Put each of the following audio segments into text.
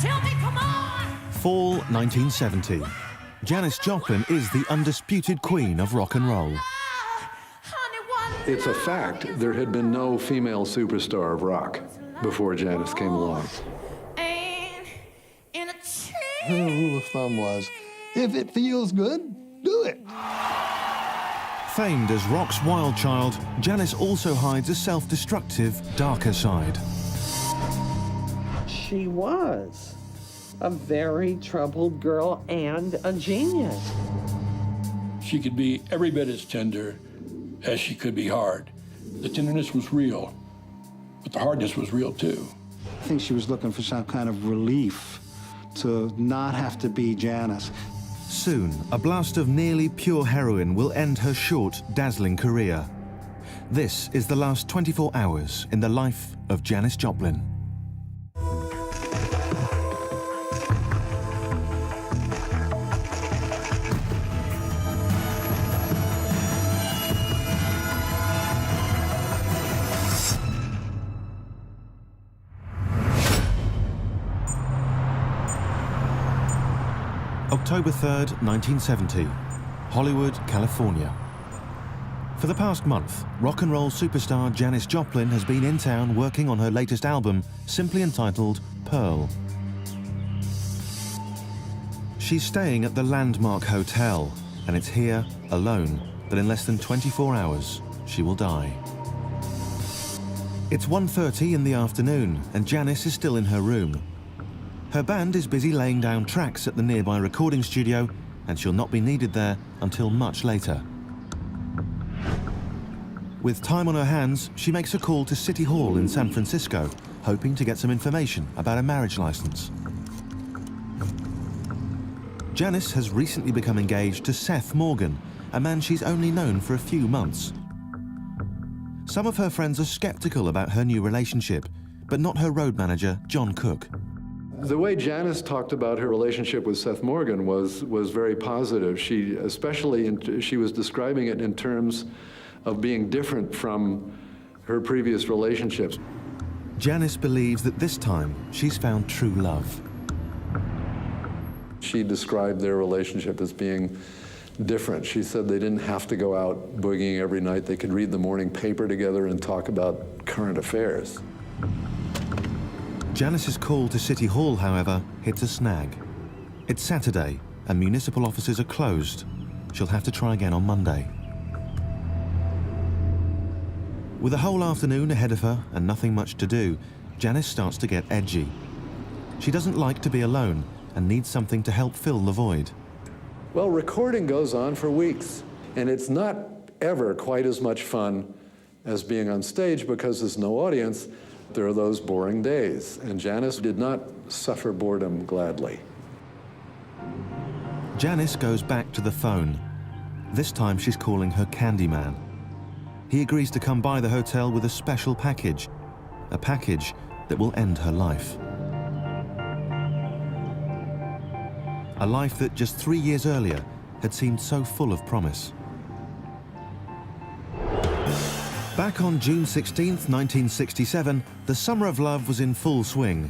tell me, come on. Fall 1970. Janis Joplin is the undisputed queen of rock and roll. It's a fact there had been no female superstar of rock before Janis came along. Her rule of thumb was, if it feels good, do it. Famed as rock's wild child, Janis also hides a self-destructive, darker side. She was a very troubled girl and a genius. She could be every bit as tender as she could be hard. The tenderness was real, but the hardness was real too. I think she was looking for some kind of relief to not have to be Janis. Soon, a blast of nearly pure heroin will end her short, dazzling career. This is the last 24 hours in the life of Janis Joplin. October 3rd, 1970, Hollywood, California. For the past month, rock and roll superstar Janis Joplin has been in town working on her latest album, simply entitled Pearl. She's staying at the Landmark Hotel, and it's here, alone, that in less than 24 hours, she will die. It's 1:30 in the afternoon, and Janis is still in her room. Her band is busy laying down tracks at the nearby recording studio, and she'll not be needed there until much later. With time on her hands, she makes a call to City Hall in San Francisco, hoping to get some information about a marriage license. Janis has recently become engaged to Seth Morgan, a man she's only known for a few months. Some of her friends are skeptical about her new relationship, but not her road manager, John Cook. The way Janis talked about her relationship with Seth Morgan was very positive. She was describing it in terms of being different from her previous relationships. Janis believes that this time she's found true love. She described their relationship as being different. She said they didn't have to go out boogieing every night. They could read the morning paper together and talk about current affairs. Janis's call to City Hall, however, hits a snag. It's Saturday, and municipal offices are closed. She'll have to try again on Monday. With a whole afternoon ahead of her and nothing much to do, Janis starts to get edgy. She doesn't like to be alone and needs something to help fill the void. Well, recording goes on for weeks, and it's not ever quite as much fun as being on stage because there's no audience. There are those boring days, and Janis did not suffer boredom gladly. Janis goes back to the phone. This time she's calling her Candyman. He agrees to come by the hotel with a special package, a package that will end her life. A life that just 3 years earlier had seemed so full of promise. Back on June 16th, 1967, the Summer of Love was in full swing.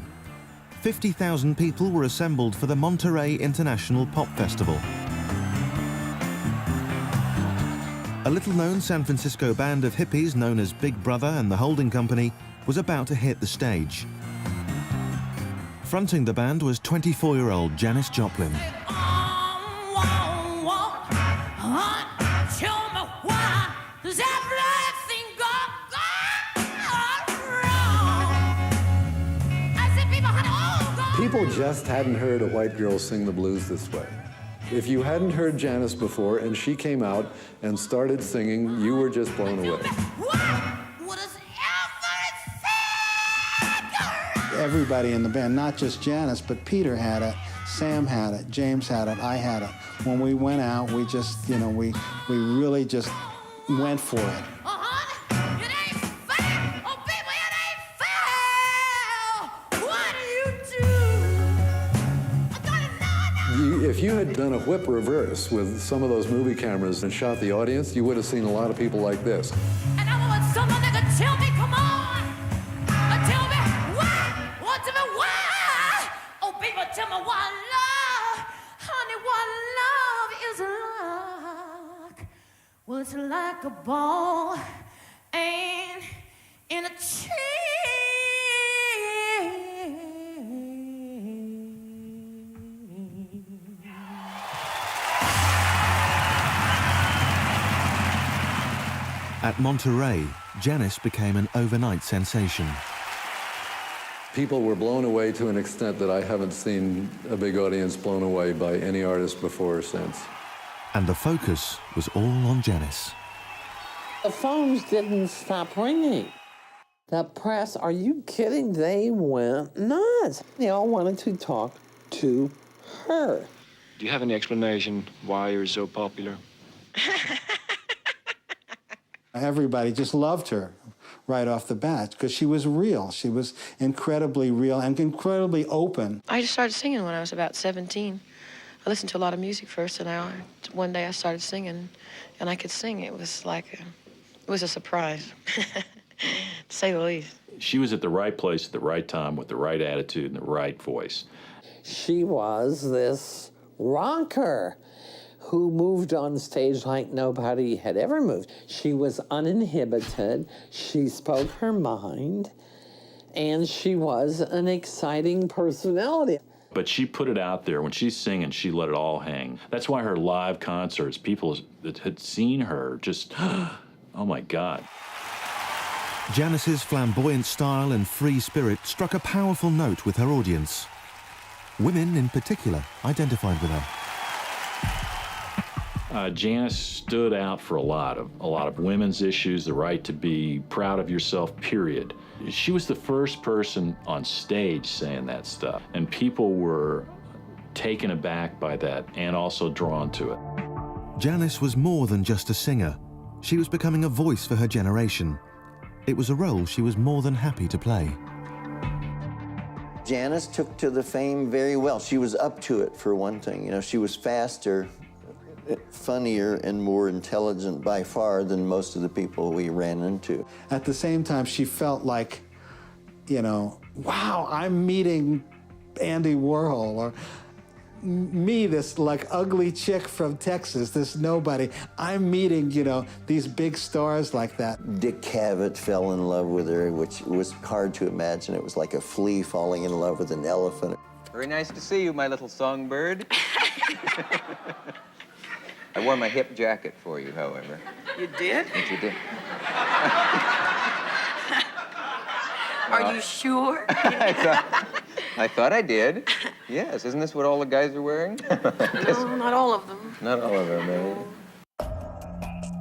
50,000 people were assembled for the Monterey International Pop Festival. A little-known San Francisco band of hippies known as Big Brother and the Holding Company was about to hit the stage. Fronting the band was 24-year-old Janis Joplin. People just hadn't heard a white girl sing the blues this way. If you hadn't heard Janis before and she came out and started singing, you were just blown away. Everybody in the band, not just Janis, but Peter had it, Sam had it, James had it, I had it. When we went out, we just, we really just went for it. If you had done a whip reverse with some of those movie cameras and shot the audience, you would have seen a lot of people like this. And I want someone that could tell me, come on, tell me why, want to me why, oh baby. tell me what love, honey, what love is like. Well, it's like a ball and in a chain. At Monterey, Janis became an overnight sensation. People were blown away to an extent that I haven't seen a big audience blown away by any artist before or since. And the focus was all on Janis. The phones didn't stop ringing. The press, are you kidding? They went nuts. They all wanted to talk to her. Do you have any explanation why you're so popular? Everybody just loved her right off the bat because she was real. She was incredibly real and incredibly open. I just started singing when I was about 17. I listened to a lot of music first, and one day I started singing, and I could sing. It was like it was a surprise, to say the least. She was at the right place at the right time with the right attitude and the right voice. She was this rocker who moved on stage like nobody had ever moved. She was uninhibited, she spoke her mind, and she was an exciting personality. But she put it out there. When she's singing, she let it all hang. That's why her live concerts, people that had seen her just, oh my God. Janis's flamboyant style and free spirit struck a powerful note with her audience. Women, in particular, identified with her. Janis stood out for a lot of women's issues, the right to be proud of yourself, period. She was the first person on stage saying that stuff, and people were taken aback by that and also drawn to it. Janis was more than just a singer. She was becoming a voice for her generation. It was a role she was more than happy to play. Janis took to the fame very well. She was up to it, for one thing. You know, she was faster, funnier, and more intelligent by far than most of the people we ran into. At the same time, she felt like, you know, wow, I'm meeting Andy Warhol, or me, this like ugly chick from Texas, this nobody. I'm meeting, you know, these big stars like that. Dick Cavett fell in love with her, which was hard to imagine. It was like a flea falling in love with an elephant. Very nice to see you, my little songbird. I wore my hip jacket for you, however. You did? Yes, you did. Are you sure? I thought I did. Yes, isn't this what all the guys are wearing? No, not all of them. Not all of them, eh?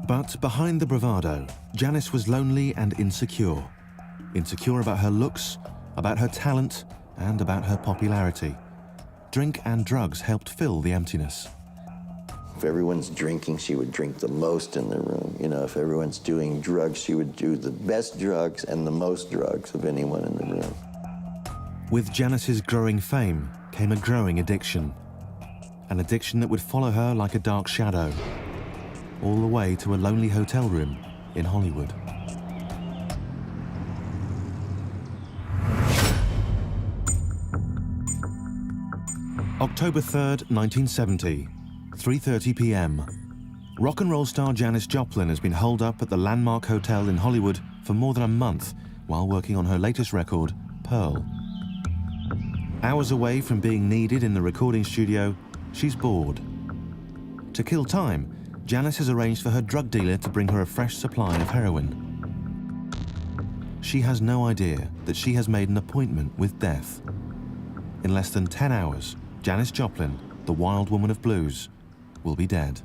But behind the bravado, Janis was lonely and insecure. Insecure about her looks, about her talent, and about her popularity. Drink and drugs helped fill the emptiness. If everyone's drinking, she would drink the most in the room. You know, if everyone's doing drugs, she would do the best drugs and the most drugs of anyone in the room. With Janis's growing fame came a growing addiction. An addiction that would follow her like a dark shadow, all the way to a lonely hotel room in Hollywood. October 3rd, 1970, 3:30 p.m. Rock and roll star Janis Joplin has been holed up at the Landmark Hotel in Hollywood for more than a month while working on her latest record, Pearl. Hours away from being needed in the recording studio, she's bored. To kill time, Janis has arranged for her drug dealer to bring her a fresh supply of heroin. She has no idea that she has made an appointment with death. In less than 10 hours, Janis Joplin, the wild woman of blues, will be dead.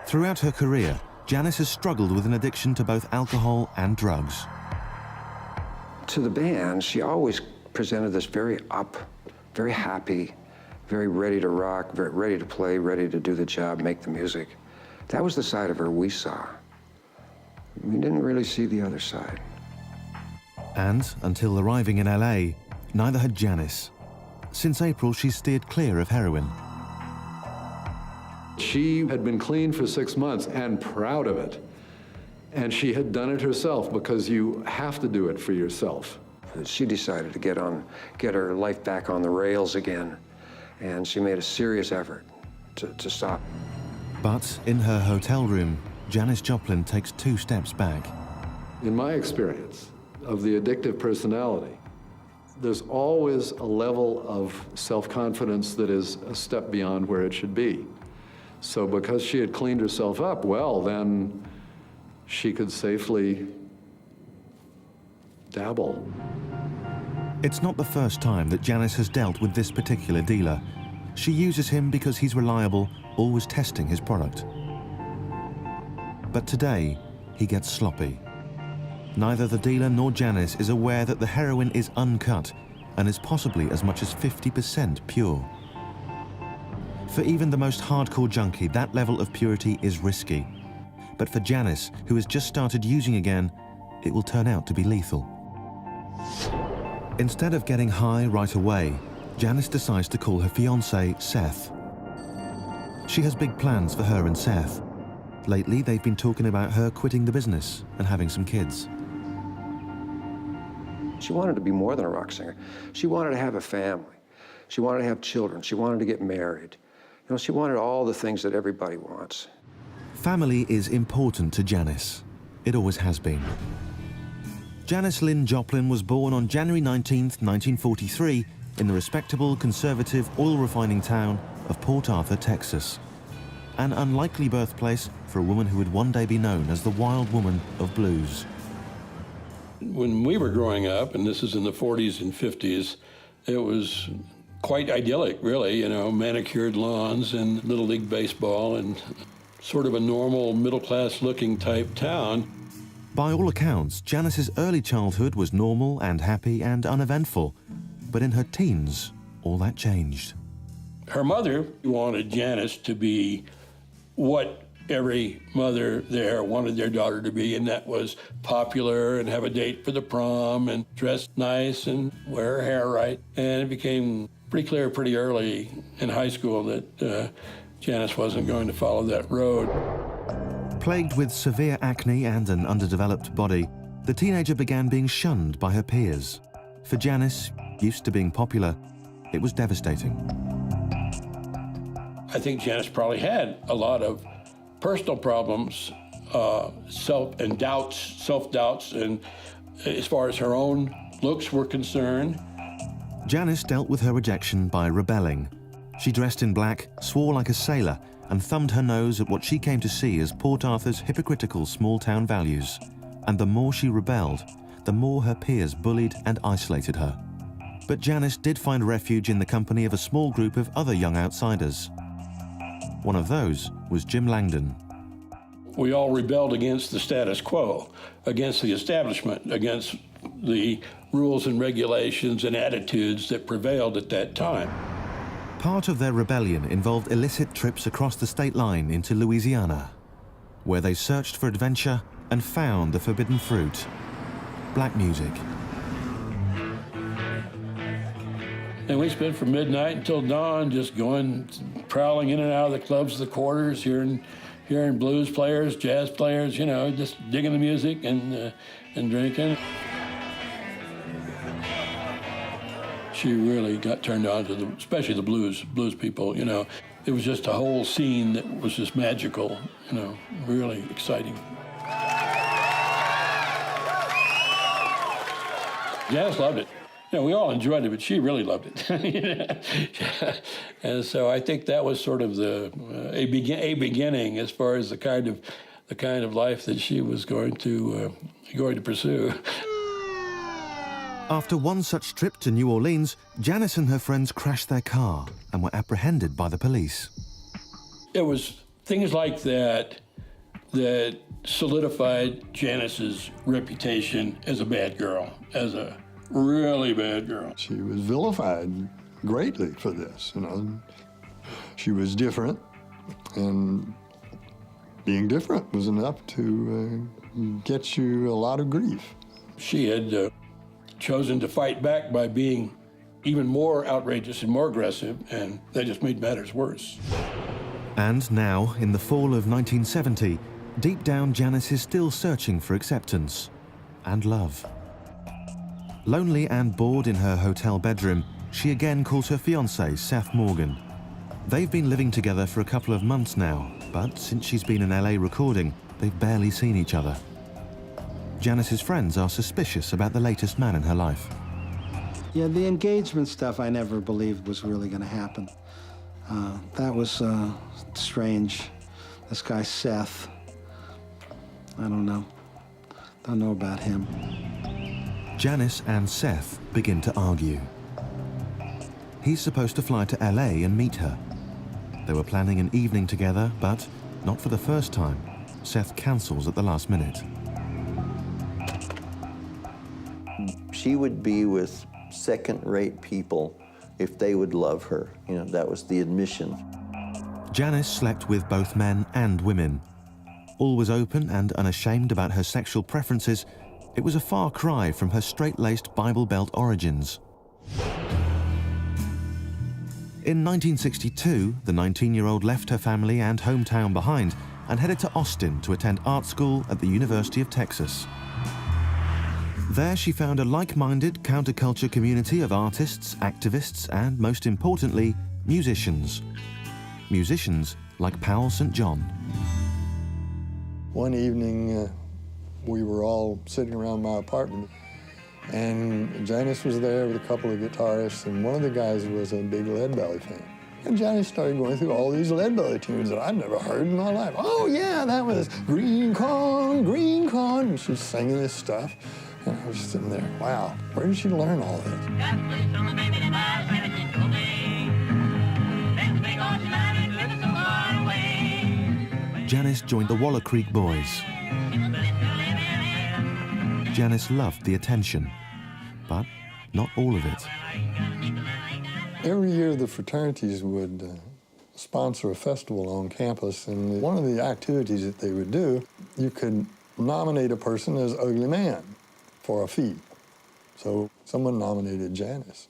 Throughout her career, Janis has struggled with an addiction to both alcohol and drugs. To the band, she always presented this very up, very happy, very ready to rock, very ready to play, ready to do the job, make the music. That was the side of her we saw. We didn't really see the other side. And until arriving in LA, neither had Janis. Since April, she's steered clear of heroin. She had been clean for 6 months and proud of it. And she had done it herself because you have to do it for yourself. She decided to get her life back on the rails again, and she made a serious effort to stop. But in her hotel room, Janis Joplin takes 2 steps back. In my experience of the addictive personality, there's always a level of self-confidence that is a step beyond where it should be. So because she had cleaned herself up, well, then she could safely dabble. It's not the first time that Janis has dealt with this particular dealer. She uses him because he's reliable, always testing his product. But today, he gets sloppy. Neither the dealer nor Janis is aware that the heroin is uncut and is possibly as much as 50% pure. For even the most hardcore junkie, that level of purity is risky. But for Janis, who has just started using again, it will turn out to be lethal. Instead of getting high right away, Janis decides to call her fiancé, Seth. She has big plans for her and Seth. Lately, they've been talking about her quitting the business and having some kids. She wanted to be more than a rock singer. She wanted to have a family. She wanted to have children. She wanted to get married. You know, she wanted all the things that everybody wants. Family is important to Janis. It always has been. Janis Lynn Joplin was born on January 19th, 1943, in the respectable, conservative, oil-refining town of Port Arthur, Texas. An unlikely birthplace for a woman who would one day be known as the Wild Woman of Blues. When we were growing up, and this is in the 40s and 50s, it was quite idyllic, really, you know, manicured lawns and Little League baseball and sort of a normal middle-class looking type town. By all accounts, Janis's early childhood was normal and happy and uneventful. But in her teens, all that changed. Her mother wanted Janis to be what every mother there wanted their daughter to be, and that was popular and have a date for the prom and dress nice and wear her hair right. And it became pretty clear pretty early in high school that Janis wasn't going to follow that road. Plagued with severe acne and an underdeveloped body, the teenager began being shunned by her peers. For Janis, used to being popular, it was devastating. I think Janis probably had a lot of personal problems, self-doubts, and as far as her own looks were concerned. Janis dealt with her rejection by rebelling. She dressed in black, swore like a sailor, and thumbed her nose at what she came to see as Port Arthur's hypocritical small-town values. And the more she rebelled, the more her peers bullied and isolated her. But Janis did find refuge in the company of a small group of other young outsiders. One of those was Jim Langdon. We all rebelled against the status quo, against the establishment, against the rules and regulations and attitudes that prevailed at that time. Part of their rebellion involved illicit trips across the state line into Louisiana, where they searched for adventure and found the forbidden fruit, black music. And we spent from midnight until dawn just going, prowling in and out of the clubs, the quarters, hearing blues players, jazz players, you know, just digging the music and drinking. She really got turned on to especially the blues people, you know. It was just a whole scene that was just magical, you know, really exciting. Janis loved it. You know, we all enjoyed it, but she really loved it. And so I think that was sort of a beginning as far as the kind of life that she was going to pursue. After one such trip to New Orleans, Janis and her friends crashed their car and were apprehended by the police. It was things like that that solidified Janis's reputation as a bad girl, as a really bad girl. She was vilified greatly for this, you know. She was different, and being different was enough to get you a lot of grief. She had chosen to fight back by being even more outrageous and more aggressive, and that just made matters worse. And now, in the fall of 1970, deep down Janis is still searching for acceptance and love. Lonely and bored in her hotel bedroom, she again calls her fiancé, Seth Morgan. They've been living together for a couple of months now, but since she's been in LA recording, they've barely seen each other. Janis's friends are suspicious about the latest man in her life. Yeah, the engagement stuff I never believed was really going to happen. That was strange. This guy, Seth, I don't know. Don't know about him. Janis and Seth begin to argue. He's supposed to fly to LA and meet her. They were planning an evening together, but not for the first time. Seth cancels at the last minute. She would be with second-rate people if they would love her. You know, that was the admission. Janis slept with both men and women. Always open and unashamed about her sexual preferences, it was a far cry from her straight-laced Bible Belt origins. In 1962, the 19-year-old left her family and hometown behind and headed to Austin to attend art school at the University of Texas. There she found a like-minded counterculture community of artists, activists, and most importantly, musicians. Musicians like Powell St. John. One evening, we were all sitting around my apartment, and Janis was there with a couple of guitarists, and one of the guys was a big Leadbelly fan. And Janis started going through all these Leadbelly tunes that I'd never heard in my life. Oh yeah, that was Green Corn, Green Corn, and she's singing this stuff. And I was just sitting there, wow, where did she learn all this? Janis joined the Waller Creek Boys. Janis loved the attention, but not all of it. Every year the fraternities would sponsor a festival on campus, and one of the activities that they would do, you could nominate a person as ugly man for a fee. So someone nominated Janis,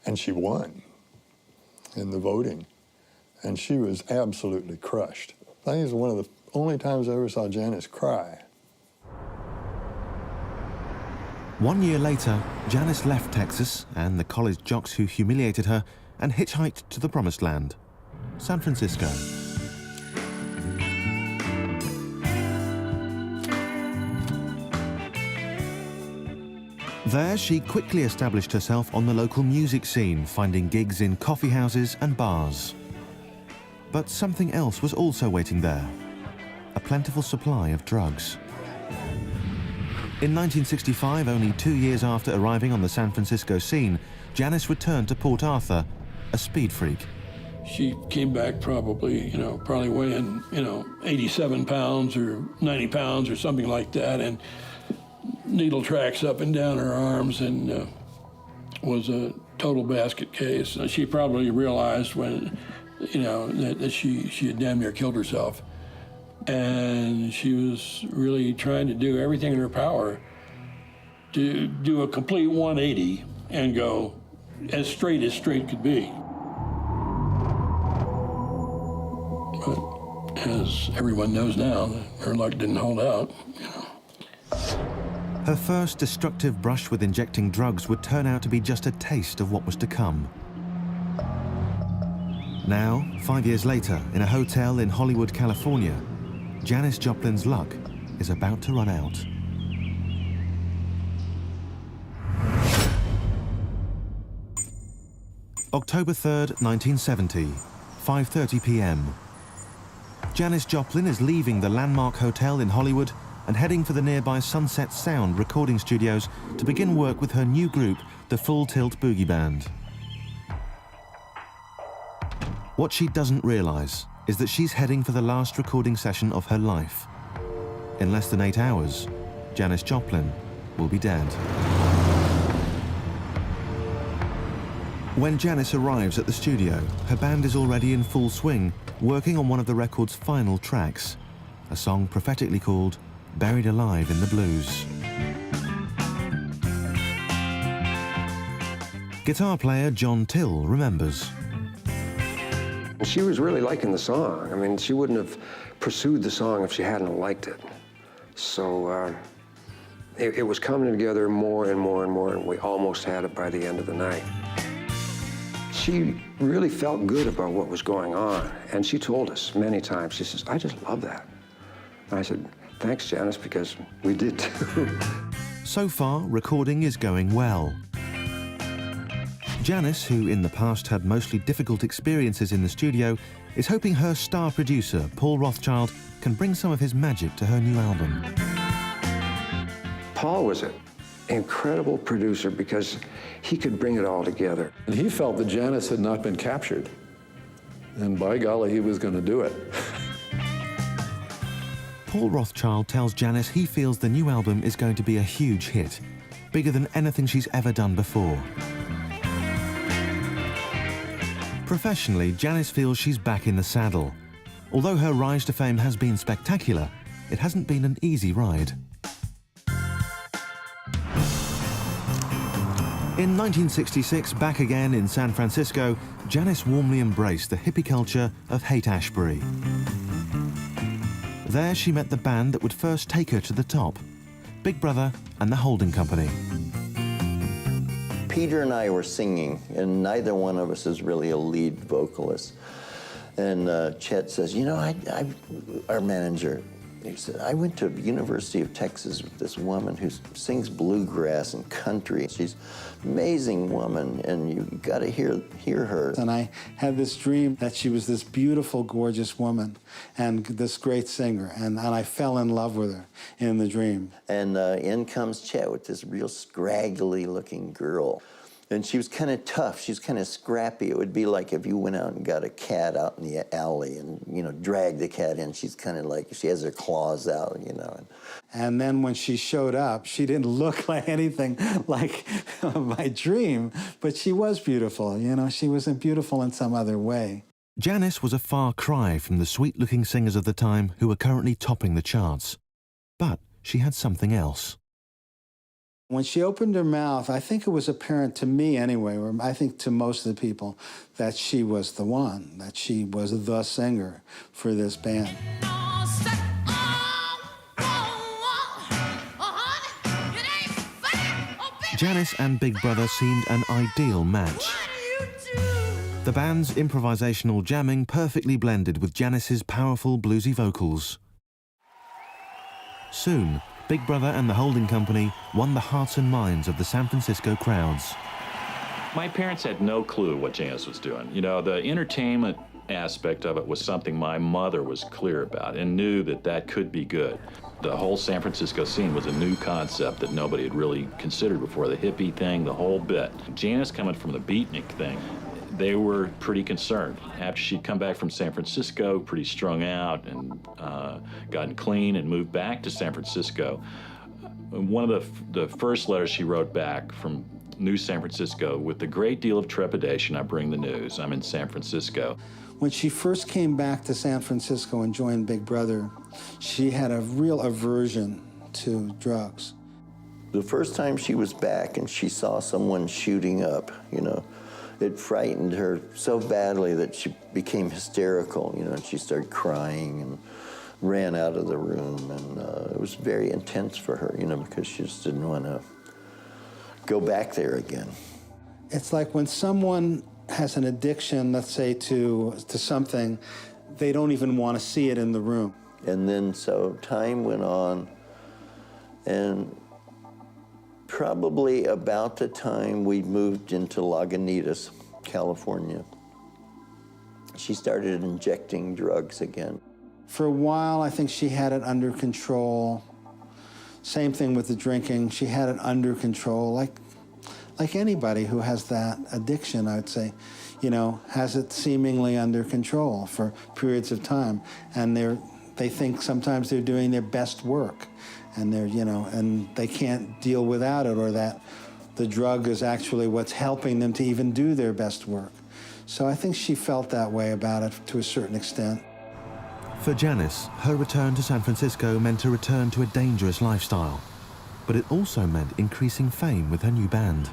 and she won in the voting, and she was absolutely crushed. I think it's one of the only times I ever saw Janis cry. 1 year later, Janis left Texas and the college jocks who humiliated her and hitchhiked to the promised land, San Francisco. There, she quickly established herself on the local music scene, finding gigs in coffee houses and bars. But something else was also waiting there, a plentiful supply of drugs. In 1965, only 2 years after arriving on the San Francisco scene, Janis returned to Port Arthur, a speed freak. She came back probably weighing, 87 pounds or 90 pounds or something like that, and needle tracks up and down her arms, and was a total basket case. She probably realized when, that she had damn near killed herself. And she was really trying to do everything in her power to do a complete 180 and go as straight could be. But as everyone knows now, her luck didn't hold out, Her first destructive brush with injecting drugs would turn out to be just a taste of what was to come. Now, 5 years later, in a hotel in Hollywood, California, Janis Joplin's luck is about to run out. October 3rd, 1970, 5:30 p.m. Janis Joplin is leaving the landmark hotel in Hollywood and heading for the nearby Sunset Sound recording studios to begin work with her new group, the Full Tilt Boogie Band. What she doesn't realize is that she's heading for the last recording session of her life. In less than 8 hours, Janis Joplin will be dead. When Janis arrives at the studio, her band is already in full swing, working on one of the record's final tracks, a song prophetically called Buried Alive in the Blues. Guitar player John Till remembers. She was really liking the song. I mean, she wouldn't have pursued the song if she hadn't liked it. So It was coming together more and more and more, and we almost had it by the end of the night. She really felt good about what was going on, and she told us many times, she says, I just love that. And I said, thanks, Janis, because we did too. So far, recording is going well. Janis, who in the past had mostly difficult experiences in the studio, is hoping her star producer, Paul Rothchild, can bring some of his magic to her new album. Paul was an incredible producer because he could bring it all together. And he felt that Janis had not been captured. And by golly, he was going to do it. Paul Rothchild tells Janis he feels the new album is going to be a huge hit, bigger than anything she's ever done before. Professionally, Janis feels she's back in the saddle. Although her rise to fame has been spectacular, it hasn't been an easy ride. In 1966, back again in San Francisco, Janis warmly embraced the hippie culture of Haight-Ashbury. There she met the band that would first take her to the top, Big Brother and the Holding Company. Peter and I were singing, and neither one of us is really a lead vocalist. And Chet says, you know, our manager, he said, I went to University of Texas with this woman who sings bluegrass and country. She's an amazing woman, and you got to hear her. And I had this dream that she was this beautiful, gorgeous woman and this great singer, and I fell in love with her in the dream. And in comes Chet with this real scraggly-looking girl. And she was kind of tough. She was kind of scrappy. It would be like if you went out and got a cat out in the alley and, you know, dragged the cat in. She's kind of like, she has her claws out, you know. And then when she showed up, she didn't look like anything like my dream, but she was beautiful, you know. She wasn't beautiful in some other way. Janis was a far cry from the sweet-looking singers of the time who were currently topping the charts. But she had something else. When she opened her mouth, I think it was apparent to me anyway, or I think to most of the people, that she was the one, that she was the singer for this band. Janis and Big Brother seemed an ideal match. The band's improvisational jamming perfectly blended with Janis's powerful bluesy vocals. Soon, Big Brother and the Holding Company won the hearts and minds of the San Francisco crowds. My parents had no clue what Janis was doing. You know, the entertainment aspect of it was something my mother was clear about and knew that that could be good. The whole San Francisco scene was a new concept that nobody had really considered before. The hippie thing, the whole bit. Janis coming from the beatnik thing, they were pretty concerned. After she'd come back from San Francisco, pretty strung out and gotten clean and moved back to San Francisco, one of the first letters she wrote back from New San Francisco, with a great deal of trepidation, I bring the news, I'm in San Francisco. When she first came back to San Francisco and joined Big Brother, she had a real aversion to drugs. The first time she was back and she saw someone shooting up, you know, it frightened her so badly that she became hysterical, you know, and she started crying and ran out of the room, and it was very intense for her, you know, because she just didn't want to go back there again. It's like when someone has an addiction, let's say, to something, they don't even want to see it in the room. And then so time went on, and probably about the time we moved into Lagunitas, California, she started injecting drugs again. For a while, I think she had it under control. Same thing with the drinking. She had it under control, like anybody who has that addiction, I'd say, you know, has it seemingly under control for periods of time. And they think sometimes they're doing their best work, and they're, you know, and they can't deal without it, or that the drug is actually what's helping them to even do their best work. So I think she felt that way about it to a certain extent. For Janis, her return to San Francisco meant a return to a dangerous lifestyle, but it also meant increasing fame with her new band.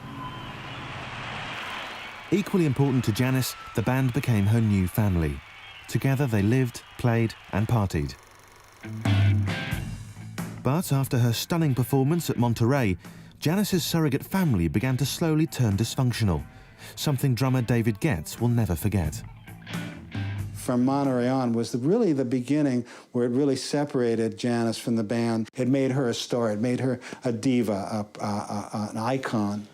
Equally important to Janis, the band became her new family. Together they lived, played, and partied. But after her stunning performance at Monterey, Janis's surrogate family began to slowly turn dysfunctional, something drummer David Getz will never forget. From Monterey on was really the beginning where it really separated Janis from the band. It made her a star. It made her a diva, an icon.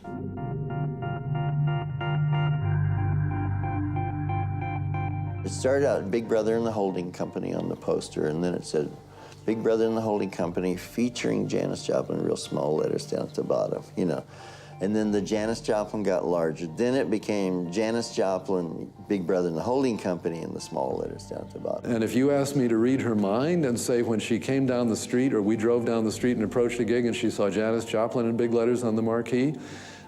It started out Big Brother and the Holding Company on the poster, and then it said Big Brother and the Holding Company featuring Janis Joplin, real small letters down at the bottom, you know. And then the Janis Joplin got larger. Then it became Janis Joplin, Big Brother and the Holding Company in the small letters down at the bottom. And if you asked me to read her mind and say when she came down the street or we drove down the street and approached a gig and she saw Janis Joplin in big letters on the marquee,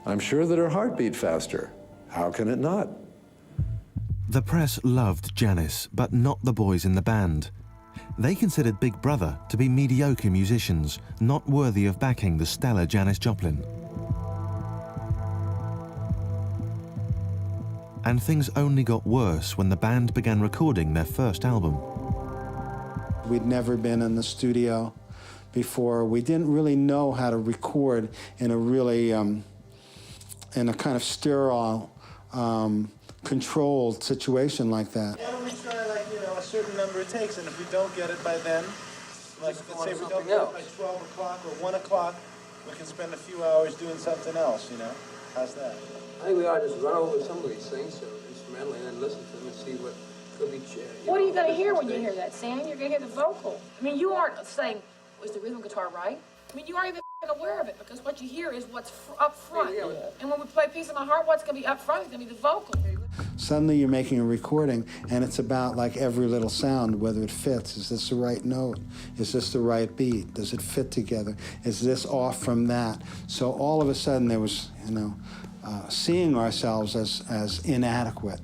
I'm sure that her heart beat faster. How can it not? The press loved Janis, but not the boys in the band. They considered Big Brother to be mediocre musicians, not worthy of backing the stellar Janis Joplin. And things only got worse when the band began recording their first album. We'd never been in the studio before. We didn't really know how to record in a really, in a kind of sterile, controlled situation like that. Why don't we try, like, you know, a certain number of takes, and if we don't get it by then, like, let's say we don't get it by 12 o'clock or 1 o'clock, we can spend a few hours doing something else, you know? How's that? I think we ought to just run over some of these things instrumentally and then listen to them and see what could be. What are you going to hear when you hear that, Sam? You're going to hear the vocal. I mean, you aren't saying, was the rhythm guitar right? I mean, you aren't even aware of it because what you hear is what's up front. Yeah. And when we play Piece of My Heart, what's going to be up front is going to be the vocal. Suddenly you're making a recording and it's about like every little sound, whether it fits. Is this the right note? Is this the right beat? Does it fit together? Is this off from that? So all of a sudden there was, you know, seeing ourselves as inadequate.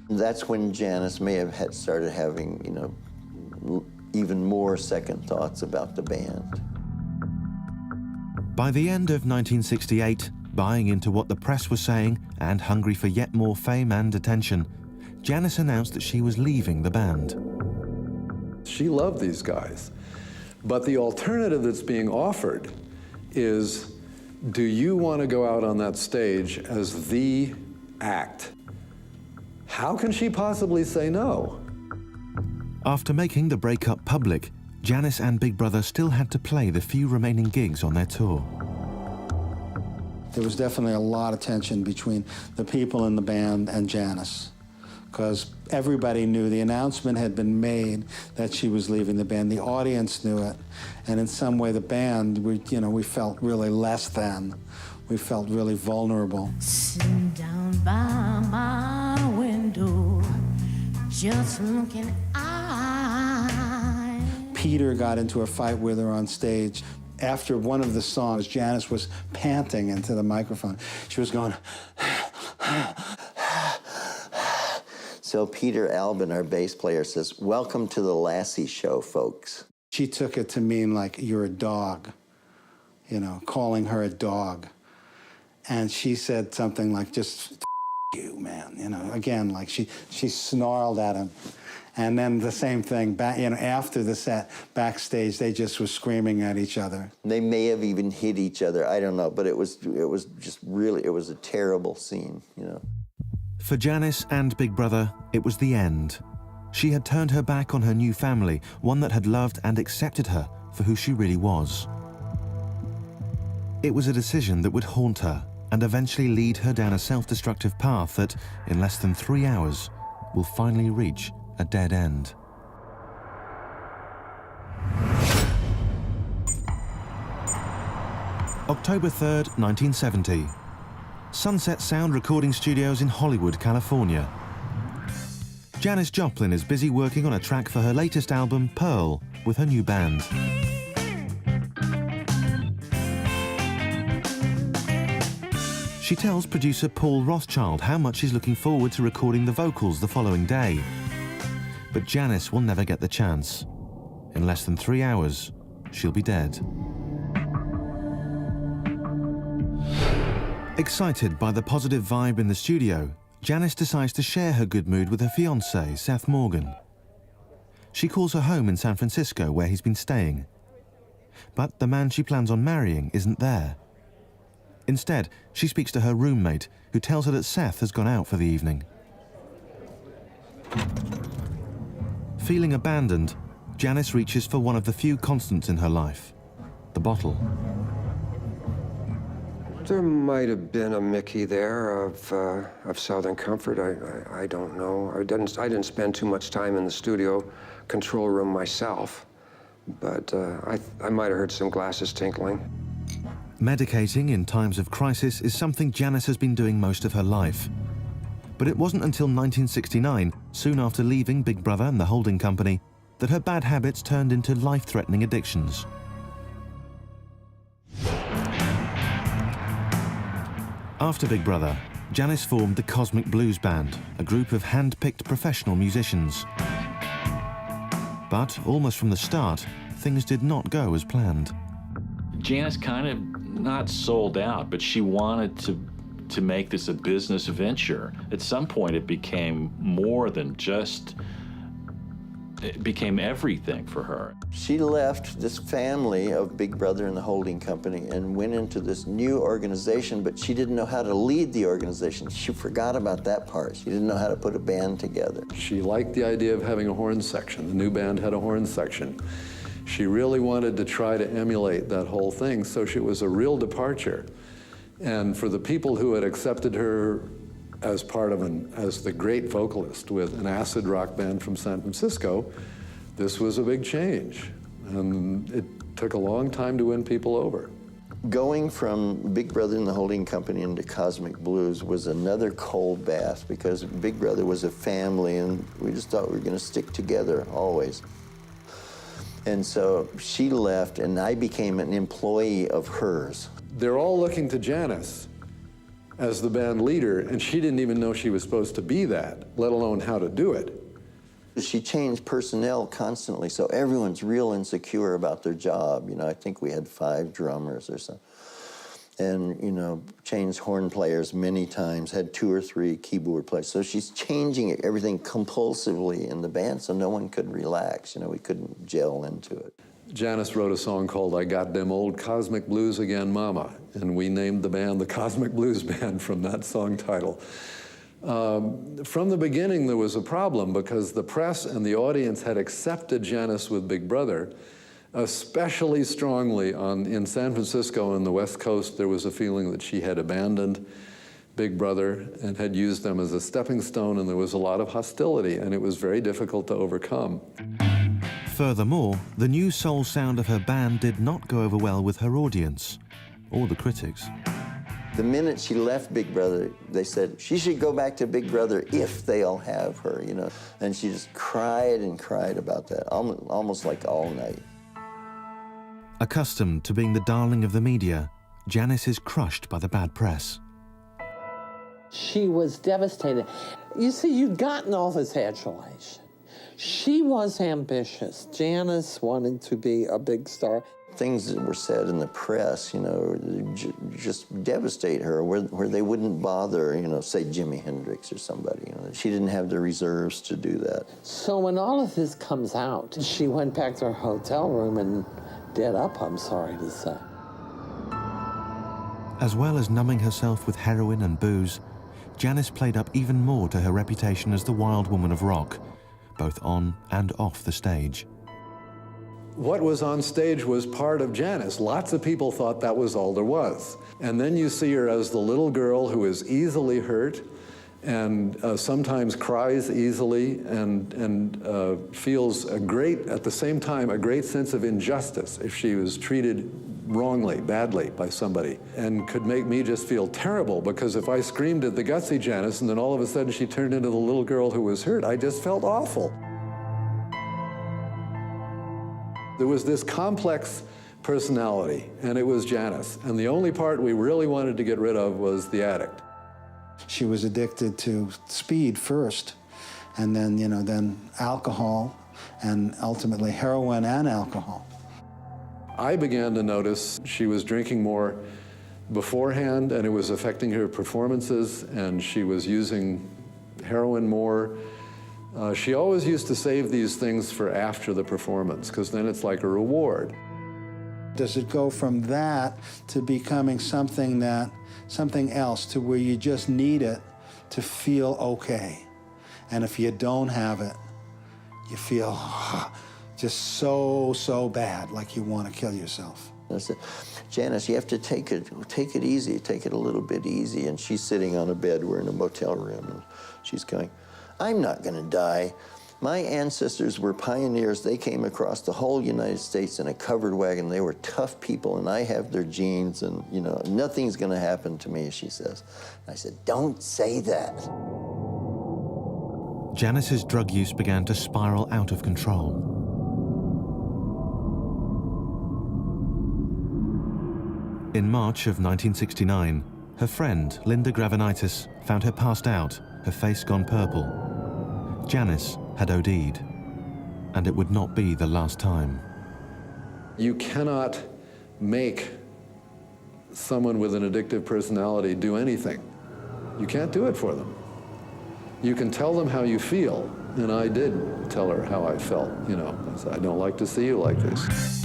That's when Janis may have started having, you know, even more second thoughts about the band. By the end of 1968, buying into what the press was saying and hungry for yet more fame and attention, Janis announced that she was leaving the band. She loved these guys. But the alternative that's being offered is, do you want to go out on that stage as the act? How can she possibly say no? After making the breakup public, Janis and Big Brother still had to play the few remaining gigs on their tour. There was definitely a lot of tension between the people in the band and Janis, because everybody knew the announcement had been made that she was leaving the band. The audience knew it, and in some way the band, we felt really less than. We felt really vulnerable. Sitting down by my window, just looking out. Peter got into a fight with her on stage. After one of the songs, Janis was panting into the microphone. She was going, So Peter Albin, our bass player, says, "Welcome to the Lassie Show, folks." She took it to mean like, you're a dog, you know, calling her a dog. And she said something like, just F you, man, you know, again, like she snarled at him. And then the same thing, back, you know, after the set, backstage, they just were screaming at each other. They may have even hit each other, I don't know, but it was just really, it was a terrible scene, you know. For Janis and Big Brother, it was the end. She had turned her back on her new family, one that had loved and accepted her for who she really was. It was a decision that would haunt her and eventually lead her down a self-destructive path that, in less than 3 hours, will finally reach a dead end. October 3rd, 1970. Sunset Sound Recording Studios in Hollywood, California. Janis Joplin is busy working on a track for her latest album, Pearl, with her new band. She tells producer Paul Rothchild how much she's looking forward to recording the vocals the following day. But Janis will never get the chance. In less than 3 hours, she'll be dead. Excited by the positive vibe in the studio, Janis decides to share her good mood with her fiancé, Seth Morgan. She calls her home in San Francisco, where he's been staying. But the man she plans on marrying isn't there. Instead, she speaks to her roommate, who tells her that Seth has gone out for the evening. Feeling abandoned, Janis reaches for one of the few constants in her life, the bottle. There might have been a Mickey there of Southern Comfort. I don't know. I didn't spend too much time in the studio control room myself, but I might have heard some glasses tinkling. Medicating in times of crisis is something Janis has been doing most of her life. But it wasn't until 1969, soon after leaving Big Brother and the holding company, that her bad habits turned into life-threatening addictions. After Big Brother, Janis formed the Cosmic Blues Band, a group of hand-picked professional musicians. But almost from the start, things did not go as planned. Janis kind of not sold out, but she wanted to make this a business venture. At some point, it became more than just, it became everything for her. She left this family of Big Brother and the holding company and went into this new organization, but she didn't know how to lead the organization. She forgot about that part. She didn't know how to put a band together. She liked the idea of having a horn section. The new band had a horn section. She really wanted to try to emulate that whole thing, so it was a real departure. And for the people who had accepted her as part of as the great vocalist with an acid rock band from San Francisco, this was a big change. And it took a long time to win people over. Going from Big Brother and the holding company into Cosmic Blues was another cold bath, because Big Brother was a family and we just thought we were going to stick together always. And so she left and I became an employee of hers. They're all looking to Janis as the band leader, and she didn't even know she was supposed to be that, let alone how to do it. She changed personnel constantly, so everyone's real insecure about their job. You know, I think we had 5 drummers or so. And, you know, changed horn players many times, had 2 or 3 keyboard players. So she's changing everything compulsively in the band so no one could relax. You know, we couldn't gel into it. Janis wrote a song called I Got Them Old Cosmic Blues Again, Mama, and we named the band the Cosmic Blues Band from that song title. From the beginning, there was a problem because the press and the audience had accepted Janis with Big Brother, especially strongly in San Francisco and the West Coast. There was a feeling that she had abandoned Big Brother and had used them as a stepping stone, and there was a lot of hostility, and it was very difficult to overcome. Furthermore, the new soul sound of her band did not go over well with her audience, or the critics. The minute she left Big Brother, they said she should go back to Big Brother if they'll have her, you know. And she just cried and cried about that, almost like all night. Accustomed to being the darling of the media, Janis is crushed by the bad press. She was devastated. You see, you'd gotten all this adulation. She was ambitious. Janis wanted to be a big star. Things that were said in the press, you know, just devastate her, where they wouldn't bother, you know, say Jimi Hendrix or somebody. You know, she didn't have the reserves to do that. So when all of this comes out, she went back to her hotel room and dead up, I'm sorry to say. As well as numbing herself with heroin and booze, Janis played up even more to her reputation as the wild woman of rock, both on and off the stage. What was on stage was part of Janis. Lots of people thought that was all there was. And then you see her as the little girl who is easily hurt and sometimes cries easily and feels at the same time, a great sense of injustice if she was treated wrongly, badly by somebody, and could make me just feel terrible, because if I screamed at the gutsy Janis and then all of a sudden she turned into the little girl who was hurt, I just felt awful. There was this complex personality, and it was Janis, and the only part we really wanted to get rid of was the addict. She was addicted to speed first, and then, you know, then alcohol, and ultimately heroin and alcohol. I began to notice she was drinking more beforehand, and it was affecting her performances, and she was using heroin more. She always used to save these things for after the performance, because then it's like a reward. Does it go from that to becoming something else, to where you just need it to feel okay? And if you don't have it, you feel just so bad, like you want to kill yourself. That's it. Janis, you have to take it easy, take it a little bit easy. And she's sitting on a bed, we're in a motel room, and she's going, I'm not gonna die. My ancestors were pioneers. They came across the whole United States in a covered wagon. They were tough people, and I have their genes, and you know, nothing's gonna happen to me, she says. And I said, don't say that. Janis's drug use began to spiral out of control. In March of 1969, her friend, Linda Gravenitis, found her passed out, her face gone purple. Janis had OD'd, and it would not be the last time. You cannot make someone with an addictive personality do anything. You can't do it for them. You can tell them how you feel, and I did tell her how I felt, you know. I said, I don't like to see you like this.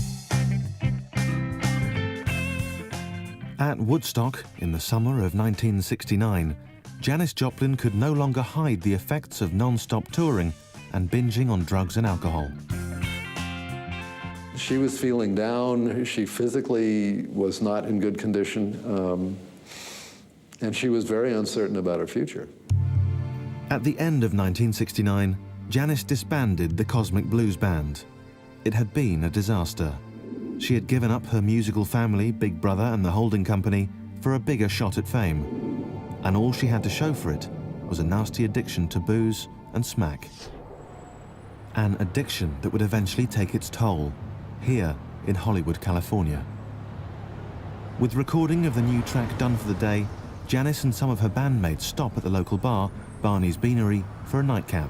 At Woodstock, in the summer of 1969, Janis Joplin could no longer hide the effects of non-stop touring and binging on drugs and alcohol. She was feeling down. She physically was not in good condition, and she was very uncertain about her future. At the end of 1969, Janis disbanded the Cosmic Blues Band. It had been a disaster. She had given up her musical family, Big Brother and the holding company for a bigger shot at fame. And all she had to show for it was a nasty addiction to booze and smack. An addiction that would eventually take its toll, here in Hollywood, California. With recording of the new track done for the day, Janis and some of her bandmates stop at the local bar, Barney's Beanery, for a nightcap.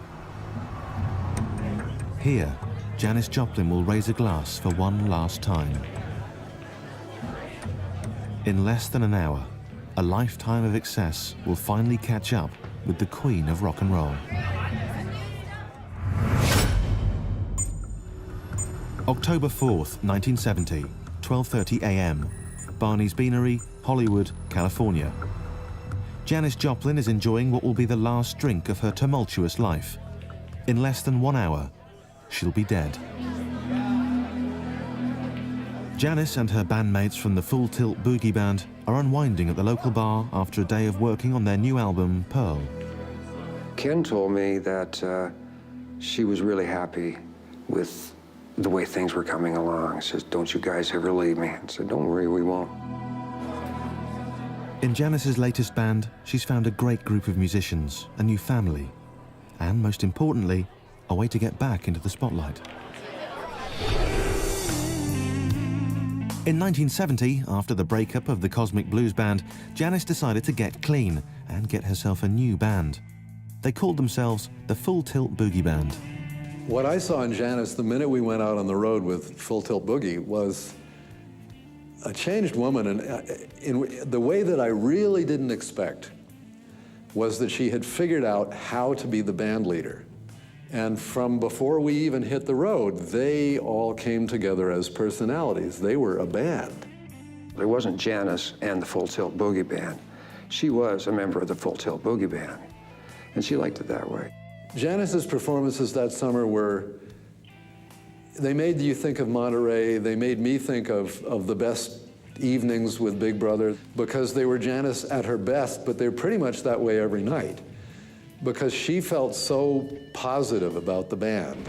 Here, Janis Joplin will raise a glass for one last time. In less than an hour, a lifetime of excess will finally catch up with the queen of rock and roll. October 4th, 1970, 12:30 a.m., Barney's Beanery, Hollywood, California. Janis Joplin is enjoying what will be the last drink of her tumultuous life. In less than 1 hour, she'll be dead. Janis and her bandmates from the Full Tilt Boogie Band are unwinding at the local bar after a day of working on their new album, Pearl. Ken told me that she was really happy with the way things were coming along. He says, don't you guys ever leave me. I said, don't worry, we won't. In Janis's latest band, she's found a great group of musicians, a new family, and most importantly, a way to get back into the spotlight. In 1970, after the breakup of the Cosmic Blues Band, Janis decided to get clean and get herself a new band. They called themselves the Full Tilt Boogie Band. What I saw in Janis the minute we went out on the road with Full Tilt Boogie was a changed woman, and in the way that I really didn't expect was that she had figured out how to be the band leader. And from before we even hit the road, they all came together as personalities. They were a band. It wasn't Janis and the Full Tilt Boogie Band. She was a member of the Full Tilt Boogie Band, and she liked it that way. Janis's performances that summer they made you think of Monterey. They made me think of the best evenings with Big Brother, because they were Janis at her best, but they're pretty much that way every night, because she felt so positive about the band.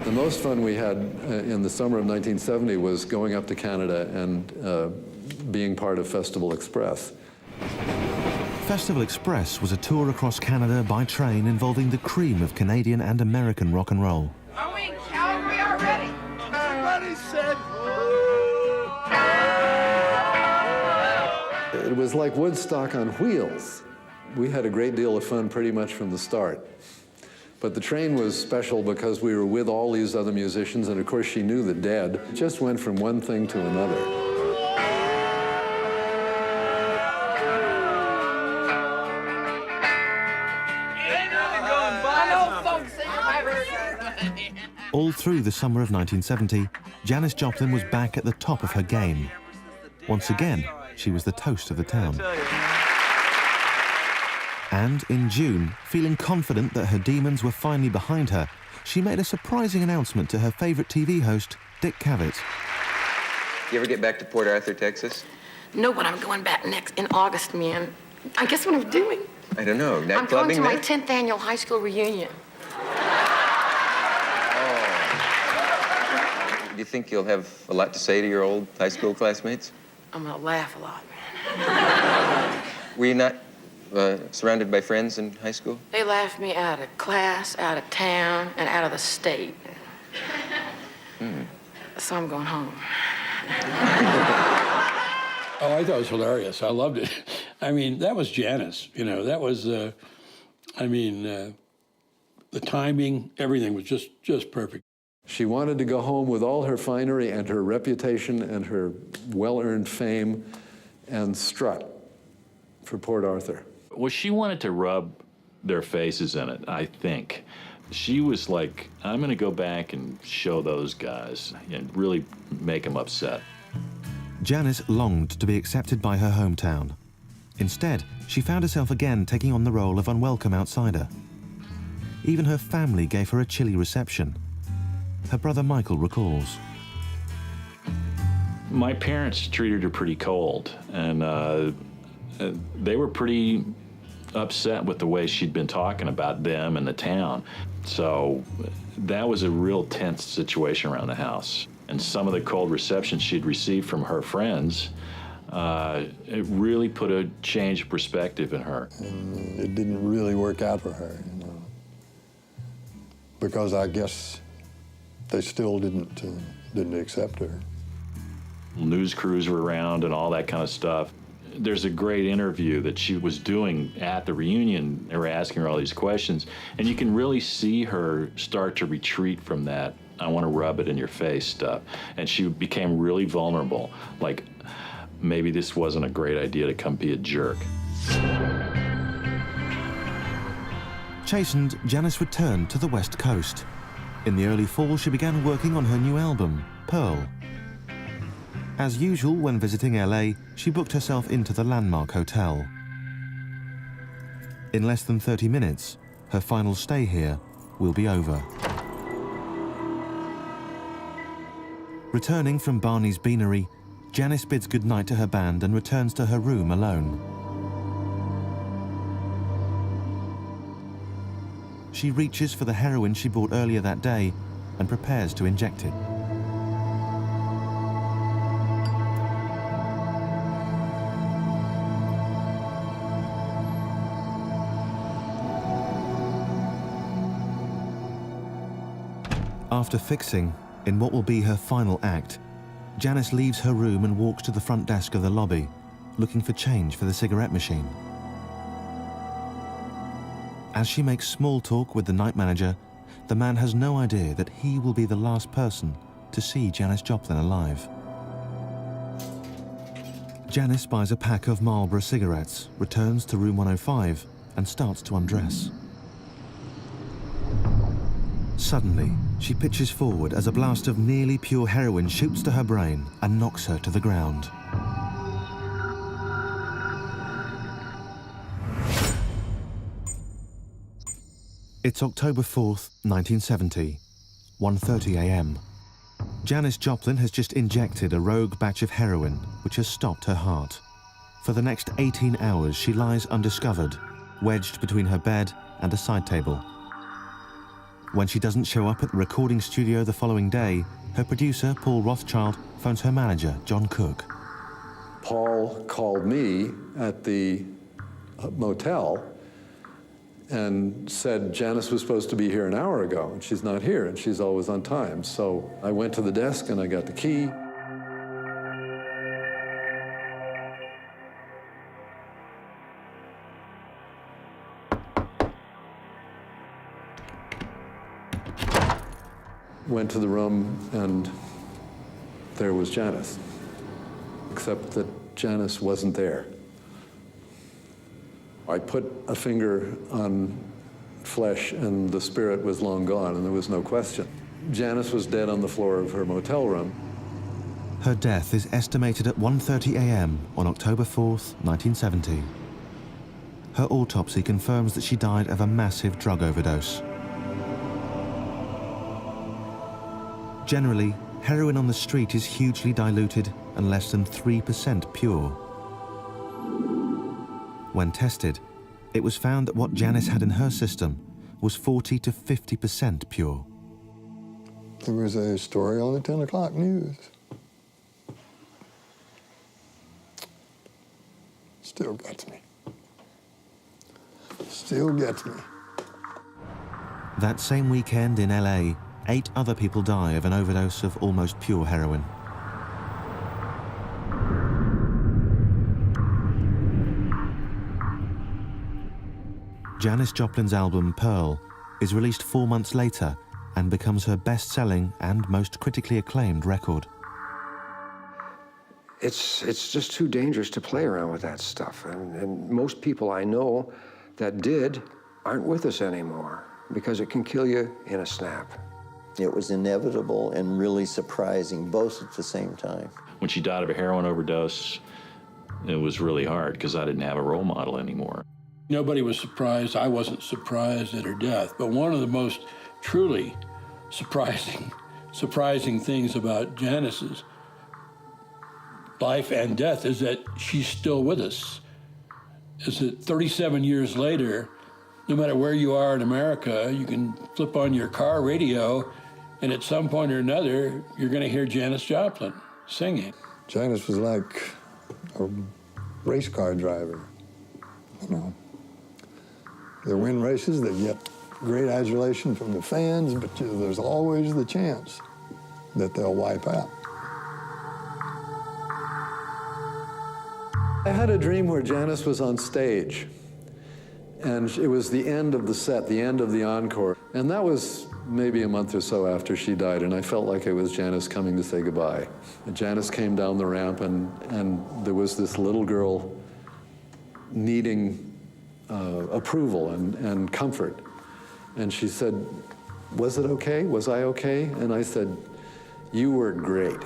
The most fun we had in the summer of 1970 was going up to Canada and being part of Festival Express. Festival Express was a tour across Canada by train involving the cream of Canadian and American rock and roll. Are we in Calgary already? Everybody said, It was like Woodstock on wheels. We had a great deal of fun pretty much from the start. But the train was special because we were with all these other musicians, and of course she knew the Dead. It just went from one thing to another. All through the summer of 1970, Janis Joplin was back at the top of her game. Once again, she was the toast of the town. And in June, feeling confident that her demons were finally behind her, she made a surprising announcement to her favorite TV host, Dick Cavett. You ever get back to Port Arthur, Texas? No, but I'm going back in August, man. I guess what I'm doing. I don't know. Night I'm going clubbing to my then? 10th annual high school reunion. Do you think you'll have a lot to say to your old high school classmates? I'm going to laugh a lot. Were you not surrounded by friends in high school? They laughed me out of class, out of town, and out of the state. So I'm going home. Oh, I thought it was hilarious. I loved it. I mean, that was Janis. You know, that was, the timing, everything was just perfect. She wanted to go home with all her finery and her reputation and her well-earned fame and strut for Port Arthur. Well, she wanted to rub their faces in it, I think. She was like, I'm going to go back and show those guys and really make them upset. Janis longed to be accepted by her hometown. Instead, she found herself again taking on the role of unwelcome outsider. Even her family gave her a chilly reception. Her brother Michael recalls. My parents treated her pretty cold, and they were pretty upset with the way she'd been talking about them and the town. So that was a real tense situation around the house. And some of the cold reception she'd received from her friends, it really put a change of perspective in her. And it didn't really work out for her, you know, because I guess they still didn't accept her. News crews were around and all that kind of stuff. There's a great interview that she was doing at the reunion. They were asking her all these questions, and you can really see her start to retreat from that I want to rub it in your face stuff. And she became really vulnerable, like maybe this wasn't a great idea to come be a jerk. Chastened, Janis returned to the West Coast. In the early fall, she began working on her new album, Pearl. As usual, when visiting LA, she booked herself into the Landmark Hotel. In less than 30 minutes, her final stay here will be over. Returning from Barney's Beanery, Janis bids goodnight to her band and returns to her room alone. She reaches for the heroin she bought earlier that day and prepares to inject it. After fixing, in what will be her final act, Janis leaves her room and walks to the front desk of the lobby, looking for change for the cigarette machine. As she makes small talk with the night manager, the man has no idea that he will be the last person to see Janis Joplin alive. Janis buys a pack of Marlboro cigarettes, returns to room 105, and starts to undress. Suddenly, she pitches forward as a blast of nearly pure heroin shoots to her brain and knocks her to the ground. It's October 4th, 1970, 1:30 a.m. Janis Joplin has just injected a rogue batch of heroin, which has stopped her heart. For the next 18 hours, she lies undiscovered, wedged between her bed and a side table. When she doesn't show up at the recording studio the following day, her producer, Paul Rothschild, phones her manager, John Cook. Paul called me at the motel and said Janis was supposed to be here an hour ago, and she's not here, and she's always on time. So I went to the desk and I got the key. Went to the room, and there was Janis, except that Janis wasn't there. I put a finger on flesh, and the spirit was long gone, and there was no question. Janis was dead on the floor of her motel room. Her death is estimated at 1:30 a.m. on October 4th, 1970. Her autopsy confirms that she died of a massive drug overdose. Generally, heroin on the street is hugely diluted and less than 3% pure. When tested, it was found that what Janis had in her system was 40 to 50% pure. There was a story on the 10 o'clock news. Still gets me. Still gets me. That same weekend in LA, 8 other people die of an overdose of almost pure heroin. Janis Joplin's album Pearl is released 4 months later and becomes her best-selling and most critically acclaimed record. It's just too dangerous to play around with that stuff. And most people I know that did aren't with us anymore because it can kill you in a snap. It was inevitable and really surprising, both at the same time. When she died of a heroin overdose, it was really hard because I didn't have a role model anymore. Nobody was surprised. I wasn't surprised at her death. But one of the most truly surprising things about Janis's life and death is that she's still with us. Is that 37 years later, no matter where you are in America, you can flip on your car radio, and at some point or another, you're going to hear Janis Joplin singing. Janis was like a race car driver, you know. They win races, they get great adulation from the fans, but there's always the chance that they'll wipe out. I had a dream where Janis was on stage, and it was the end of the set, the end of the encore. And that was maybe a month or so after she died, and I felt like it was Janis coming to say goodbye. And Janis came down the ramp, and there was this little girl needing approval and comfort. And she said, "Was it okay? Was I okay?" And I said, "You were great."